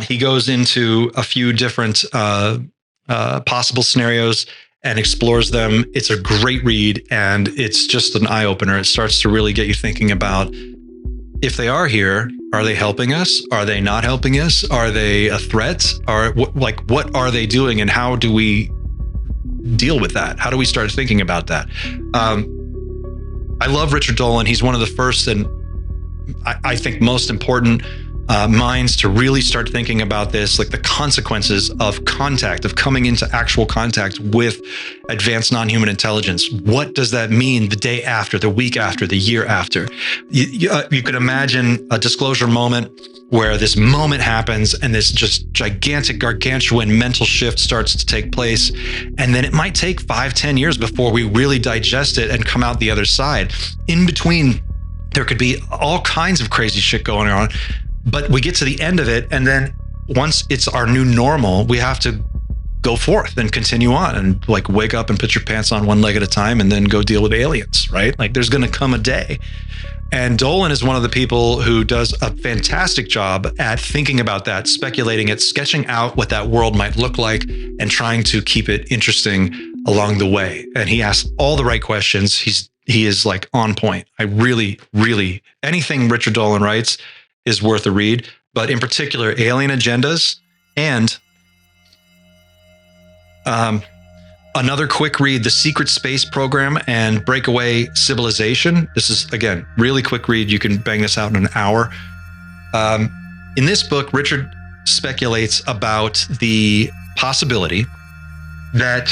He goes into a few different possible scenarios and explores them. It's a great read, and it's just an eye-opener. It starts to really get you thinking about, if they are here, are they helping us? Are they not helping us? Are they a threat? What are they doing, and how do we deal with that? How do we start thinking about that? I love Richard Dolan. He's one of the first and I think most important minds to really start thinking about this, like the consequences of contact, of coming into actual contact with advanced non-human intelligence. What does that mean the day after, the week after, the year after? You could imagine a disclosure moment where this moment happens and this just gigantic, gargantuan mental shift starts to take place. And then it might take 5-10 years before we really digest it and come out the other side. In between, there could be all kinds of crazy shit going on. But we get to the end of it, and then once it's our new normal, we have to go forth and continue on and like wake up and put your pants on one leg at a time and then go deal with aliens, right? Like there's going to come a day. And Dolan is one of the people who does a fantastic job at thinking about that, speculating it, sketching out what that world might look like, and trying to keep it interesting along the way. And he asks all the right questions. He is like on point. I really, anything Richard Dolan writes is worth a read, but in particular, Alien Agendas and another quick read, The Secret Space Program and Breakaway Civilization. This is, again, really quick read. You can bang this out in an hour. In this book, Richard speculates about the possibility that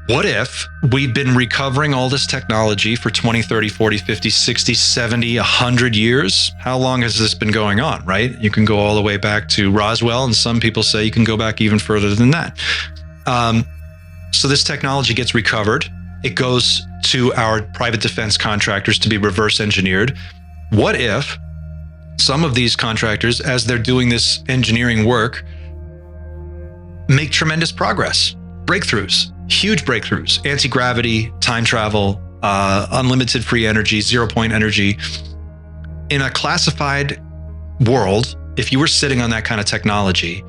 what if we've been recovering all this technology for 20, 30, 40, 50, 60, 70, 100 years? How long has this been going on, right? You can go all the way back to Roswell, and some people say you can go back even further than that. So this technology gets recovered. It goes to our private defense contractors to be reverse engineered. What if some of these contractors, as they're doing this engineering work, make tremendous progress, breakthroughs, huge breakthroughs, anti-gravity, time travel, unlimited free energy, 0-point energy. In a classified world, if you were sitting on that kind of technology,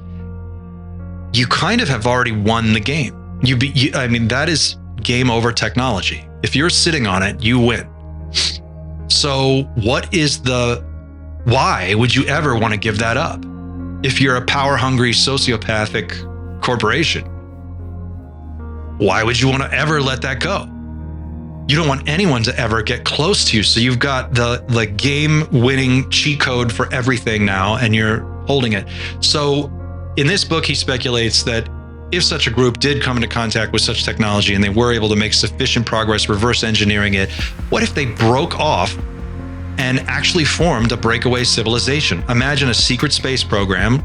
you kind of have already won the game. That is game over technology. If you're sitting on it, you win. So why would you ever want to give that up? If you're a power-hungry, sociopathic corporation, why would you want to ever let that go? You don't want anyone to ever get close to you. So you've got the game-winning cheat code for everything now, and you're holding it. So in this book, he speculates that if such a group did come into contact with such technology and they were able to make sufficient progress reverse engineering it, what if they broke off and actually formed a breakaway civilization? Imagine a secret space program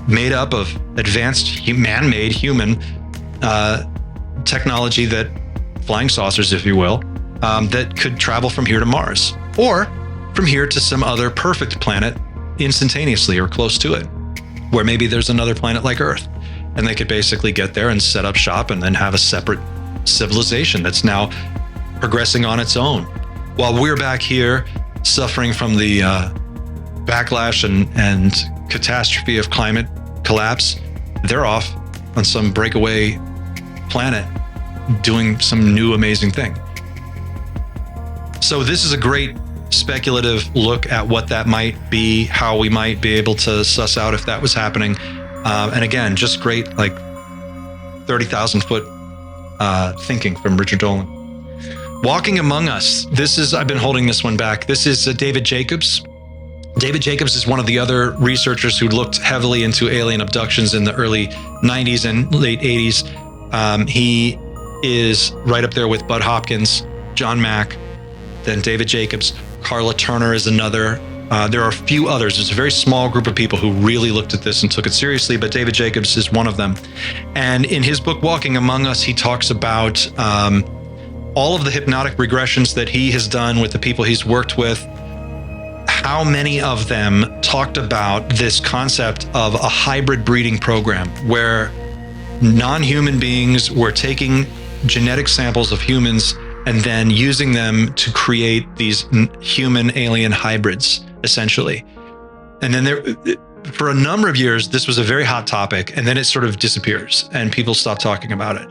made up of advanced man-made human technology, that flying saucers, if you will, that could travel from here to Mars, or from here to some other perfect planet instantaneously or close to it, where maybe there's another planet like Earth, and they could basically get there and set up shop and then have a separate civilization that's now progressing on its own, while we're back here suffering from the backlash and catastrophe of climate collapse. They're off on some breakaway planet doing some new amazing thing. So this is a great speculative look at what that might be, how we might be able to suss out if that was happening. And again, just great, like 30,000 foot thinking from Richard Dolan. Walking Among Us. This is, I've been holding this one back. This is David Jacobs. David Jacobs is one of the other researchers who looked heavily into alien abductions in the early 90s and late 80s. He is right up there with Bud Hopkins, John Mack, then David Jacobs. Carla Turner is another. There are a few others. There's a very small group of people who really looked at this and took it seriously, but David Jacobs is one of them. And in his book, Walking Among Us, he talks about all of the hypnotic regressions that he has done with the people he's worked with. How many of them talked about this concept of a hybrid breeding program where non-human beings were taking genetic samples of humans and then using them to create these human alien hybrids, essentially. And then there, for a number of years, this was a very hot topic, and then it sort of disappears and people stop talking about it.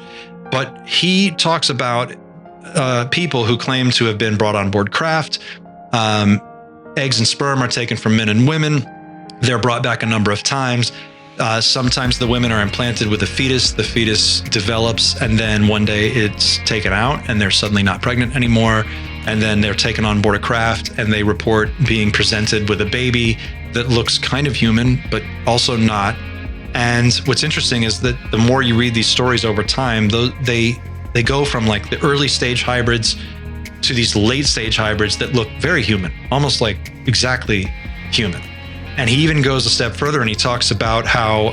But he talks about people who claim to have been brought on board craft. Eggs and sperm are taken from men and women. They're brought back a number of times. Sometimes the women are implanted with a fetus. The fetus develops, and then one day it's taken out and they're suddenly not pregnant anymore. And then they're taken on board a craft and they report being presented with a baby that looks kind of human, but also not. And what's interesting is that the more you read these stories over time, they go from like the early stage hybrids to these late stage hybrids that look very human, almost like exactly human. And he even goes a step further and he talks about how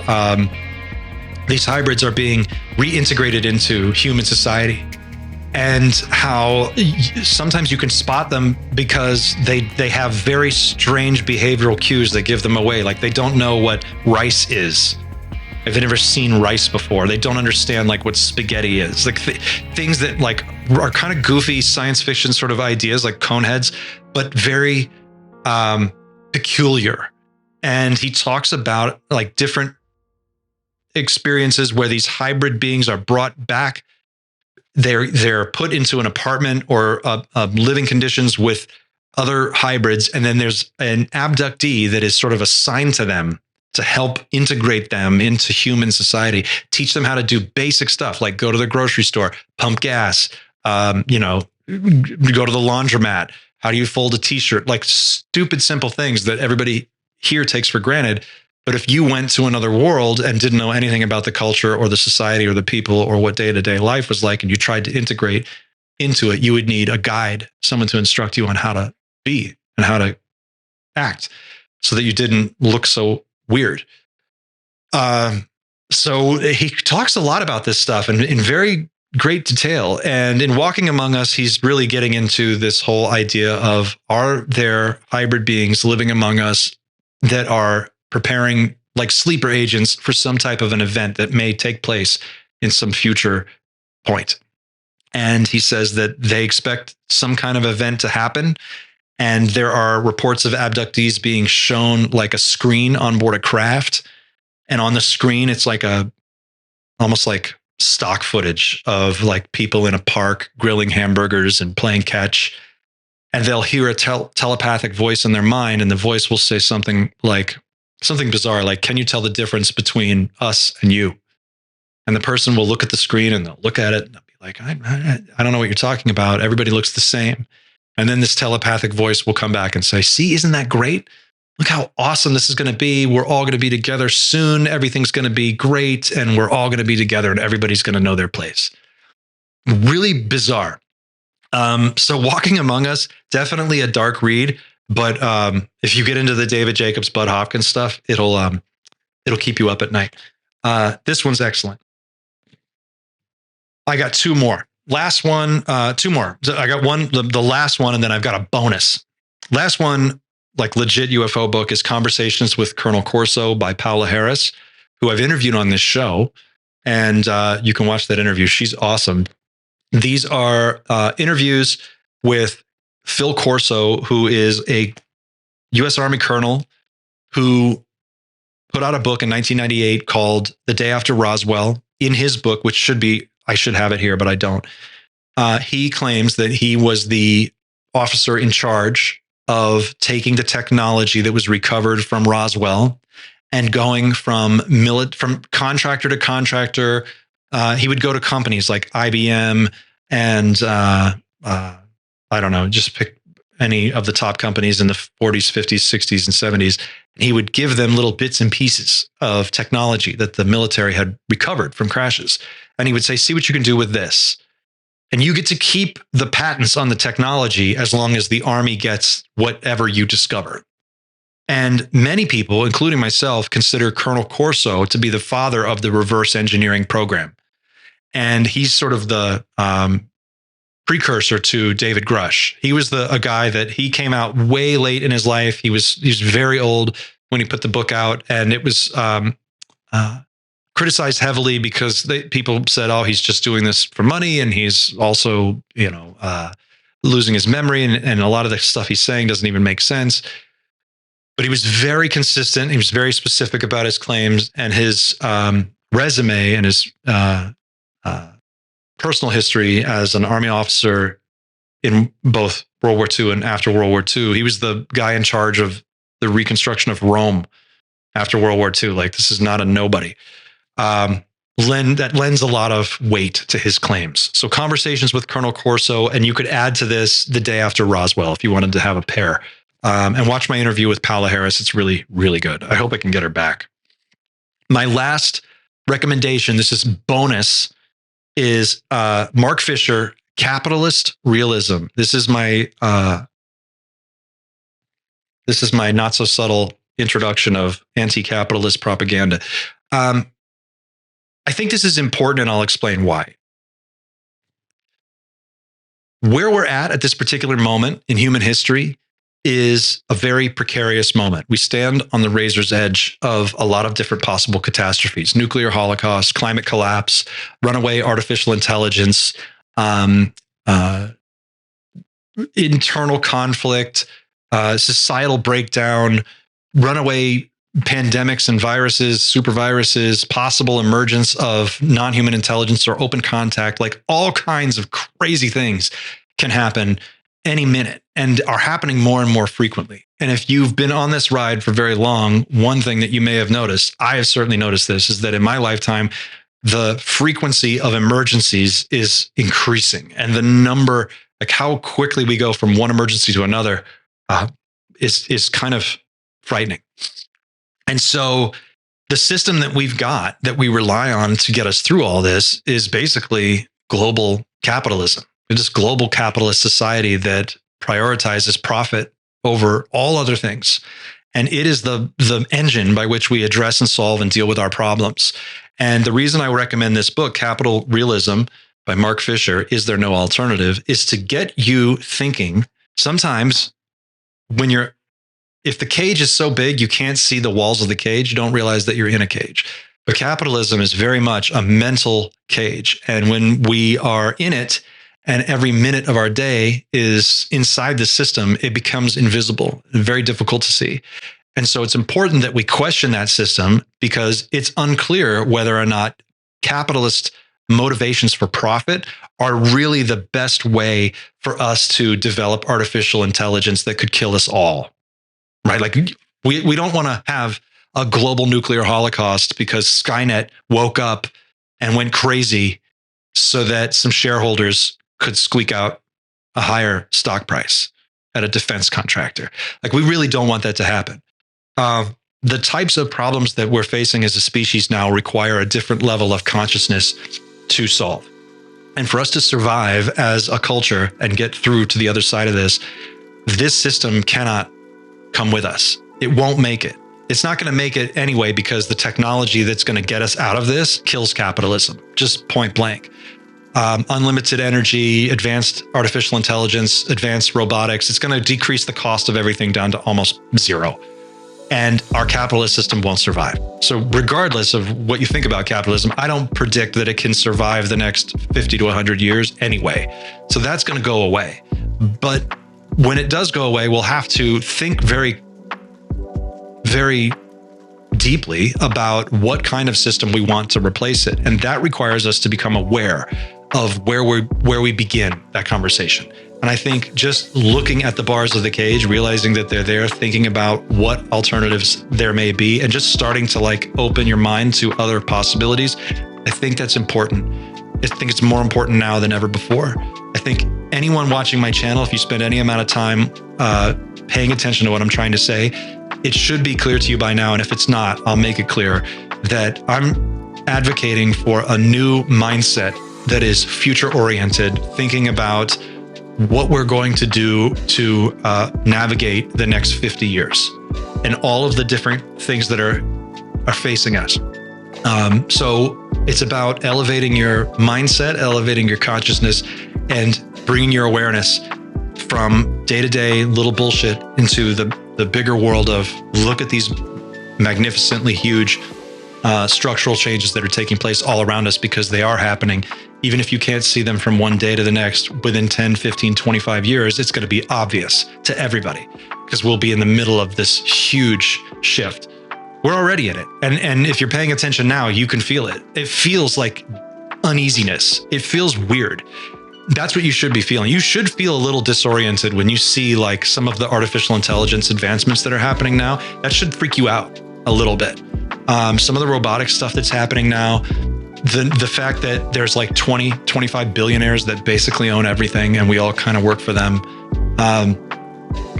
these hybrids are being reintegrated into human society, and how sometimes you can spot them because they have very strange behavioral cues that give them away. Like they don't know what rice is. If they've never seen rice before, they don't understand like what spaghetti is. Like things that like are kind of goofy science fiction sort of ideas, like Coneheads, but very peculiar. And he talks about like different experiences where these hybrid beings are brought back. They're put into an apartment or living conditions with other hybrids, and then there's an abductee that is sort of assigned to them to help integrate them into human society, teach them how to do basic stuff like go to the grocery store, pump gas, go to the laundromat. How do you fold a t-shirt? Like stupid, simple things that everybody here takes for granted. But if you went to another world and didn't know anything about the culture or the society or the people or what day-to-day life was like, and you tried to integrate into it, you would need a guide, someone to instruct you on how to be and how to act so that you didn't look so weird. So he talks a lot about this stuff and in very great detail. And in Walking Among Us, he's really getting into this whole idea of, are there hybrid beings living among us that are preparing like sleeper agents for some type of an event that may take place in some future point? And he says that they expect some kind of event to happen. And there are reports of abductees being shown like a screen on board a craft. And on the screen, it's like almost like stock footage of like people in a park grilling hamburgers and playing catch. And they'll hear a telepathic voice in their mind. And the voice will say something bizarre, like, can you tell the difference between us and you? And the person will look at the screen and they'll look at it and they'll be like, I don't know what you're talking about. Everybody looks the same. And then this telepathic voice will come back and say, see, isn't that great? look how awesome this is going to be. We're all going to be together soon. Everything's going to be great. And we're all going to be together and everybody's going to know their place. Really bizarre. So Walking Among Us, definitely a dark read. But if you get into the David Jacobs, Bud Hopkins stuff, it'll keep you up at night. This one's excellent. I got two more. Last one, two more. I got one, the last one, and then I've got a bonus. Last one, like legit UFO book, is Conversations with Colonel Corso by Paola Harris, who I've interviewed on this show. And you can watch that interview. She's awesome. These are interviews with Phil Corso, who is a U.S. Army colonel who put out a book in 1998 called The Day After Roswell. In his book, which should be, I should have it here, but I don't. He claims that he was the officer in charge of taking the technology that was recovered from Roswell and going from contractor to contractor. He would go to companies like IBM and I don't know, just pick any of the top companies in the 40s, 50s, 60s, and 70s. And he would give them little bits and pieces of technology that the military had recovered from crashes. And he would say, see what you can do with this. And you get to keep the patents on the technology as long as the Army gets whatever you discover. And many people, including myself, consider Colonel Corso to be the father of the reverse engineering program. And he's sort of the precursor to David Grush. He was a guy that he came out way late in his life. He was very old when he put the book out, and it was criticized heavily because people said, "Oh, he's just doing this for money," and he's also, losing his memory, and a lot of the stuff he's saying doesn't even make sense. But he was very consistent. He was very specific about his claims, and his resume and his personal history as an Army officer in both World War II and after World War II. He was the guy in charge of the reconstruction of Rome after World War II. Like, this is not a nobody. That lends a lot of weight to his claims. So Conversations with Colonel Corso, and you could add to this The Day After Roswell if you wanted to have a pair. And watch my interview with Paola Harris. It's really, really good. I hope I can get her back. My last recommendation, this is bonus, is Mark Fisher, Capitalist Realism. This is my not so subtle introduction of anti-capitalist propaganda. I think this is important, and I'll explain why. Where we're at this particular moment in human history is a very precarious moment. We stand on the razor's edge of a lot of different possible catastrophes: nuclear holocaust, climate collapse, runaway artificial intelligence, internal conflict, societal breakdown, runaway pandemics and viruses, super viruses, possible emergence of non-human intelligence or open contact. Like, all kinds of crazy things can happen any minute and are happening more and more frequently. And if you've been on this ride for very long, one thing that you may have noticed, I have certainly noticed this, is that in my lifetime, the frequency of emergencies is increasing, and the number, like how quickly we go from one emergency to another, is kind of frightening. And so the system that we've got, that we rely on to get us through all this, is basically global capitalism. It's this global capitalist society that prioritizes profit over all other things. And it is the engine by which we address and solve and deal with our problems. And the reason I recommend this book, Capital Realism by Mark Fisher, Is There No Alternative, is to get you thinking. Sometimes if the cage is so big you can't see the walls of the cage, you don't realize that you're in a cage. But capitalism is very much a mental cage. And when we are in it, and every minute of our day is inside the system, it becomes invisible, very difficult to see. And so it's important that we question that system, because it's unclear whether or not capitalist motivations for profit are really the best way for us to develop artificial intelligence that could kill us all, right? Like, we don't want to have a global nuclear holocaust because Skynet woke up and went crazy so that some shareholders could squeak out a higher stock price at a defense contractor. Like, we really don't want that to happen. The types of problems that we're facing as a species now require a different level of consciousness to solve. And for us to survive as a culture and get through to the other side of this system cannot come with us. It won't make it. It's not going to make it anyway, because the technology that's going to get us out of this kills capitalism, just point blank. Unlimited energy, advanced artificial intelligence, advanced robotics. It's going to decrease the cost of everything down to almost zero. And our capitalist system won't survive. So regardless of what you think about capitalism, I don't predict that it can survive the next 50 to 100 years anyway. So that's going to go away. But when it does go away, we'll have to think very, very deeply about what kind of system we want to replace it. And that requires us to become aware of where we begin that conversation. And I think just looking at the bars of the cage, realizing that they're there, thinking about what alternatives there may be, and just starting to like open your mind to other possibilities, I think that's important. I think it's more important now than ever before. I think anyone watching my channel, if you spend any amount of time paying attention to what I'm trying to say, it should be clear to you by now. And if it's not, I'll make it clear that I'm advocating for a new mindset that is future oriented, thinking about what we're going to do to navigate the next 50 years and all of the different things that are facing us. So it's about elevating your mindset, elevating your consciousness, and bringing your awareness from day-to-day little bullshit into the bigger world of look at these magnificently huge structural changes that are taking place all around us, because they are happening. Even if you can't see them from one day to the next, within 10, 15, 25 years, it's going to be obvious to everybody, because we'll be in the middle of this huge shift. We're already in it. And if you're paying attention now, you can feel it. It feels like uneasiness. It feels weird. That's what you should be feeling. You should feel a little disoriented when you see like some of the artificial intelligence advancements that are happening now. That should freak you out a little bit. Some of the robotic stuff that's happening now, the fact that there's like 20, 25 billionaires that basically own everything and we all kind of work for them.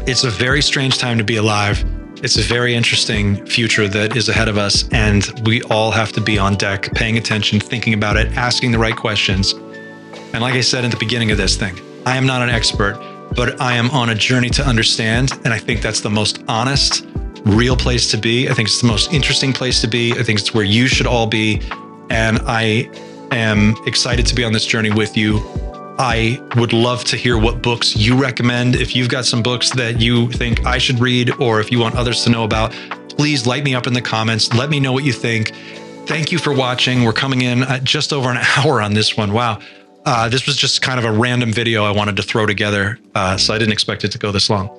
It's a very strange time to be alive. It's a very interesting future that is ahead of us, and we all have to be on deck, paying attention, thinking about it, asking the right questions. And like I said at the beginning of this thing, I am not an expert, but I am on a journey to understand. And I think that's the most honest, real place to be. I think it's the most interesting place to be. I think it's where you should all be. And I am excited to be on this journey with you. I would love to hear what books you recommend. If you've got some books that you think I should read, or if you want others to know about, please light me up in the comments. Let me know what you think. Thank you for watching. We're coming in at just over an hour on this one. Wow. This was just kind of a random video I wanted to throw together. So I didn't expect it to go this long.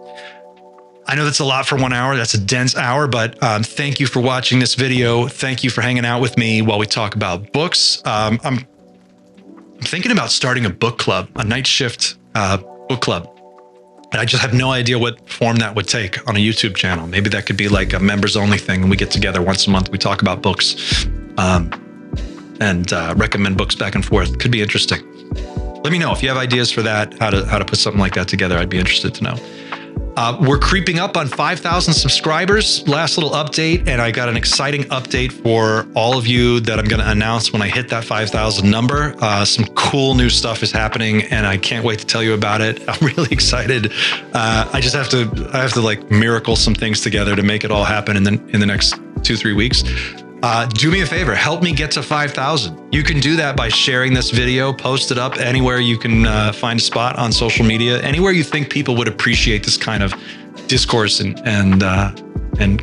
I know that's a lot for 1 hour. That's a dense hour, but thank you for watching this video. Thank you for hanging out with me while we talk about books. I'm thinking about starting a book club, a night shift book club. And I just have no idea what form that would take on a YouTube channel. Maybe that could be like a members only thing, and we get together once a month. We talk about books and recommend books back and forth. Could be interesting. Let me know if you have ideas for that, how to put something like that together. I'd be interested to know. We're creeping up on 5,000 subscribers. Last little update, and I got an exciting update for all of you that I'm going to announce when I hit that 5,000 number. Some cool new stuff is happening, and I can't wait to tell you about it. I'm really excited. I have to like miracle some things together to make it all happen in the next 2-3 weeks. Do me a favor, help me get to 5,000. You can do that by sharing this video, post it up anywhere you can find a spot on social media, anywhere you think people would appreciate this kind of discourse and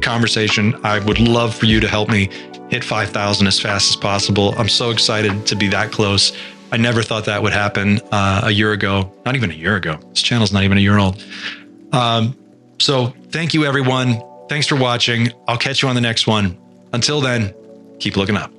conversation. I would love for you to help me hit 5,000 as fast as possible. I'm so excited to be that close. I never thought that would happen a year ago, not even a year ago. This channel's not even a year old. So thank you, everyone. Thanks for watching. I'll catch you on the next one. Until then, keep looking up.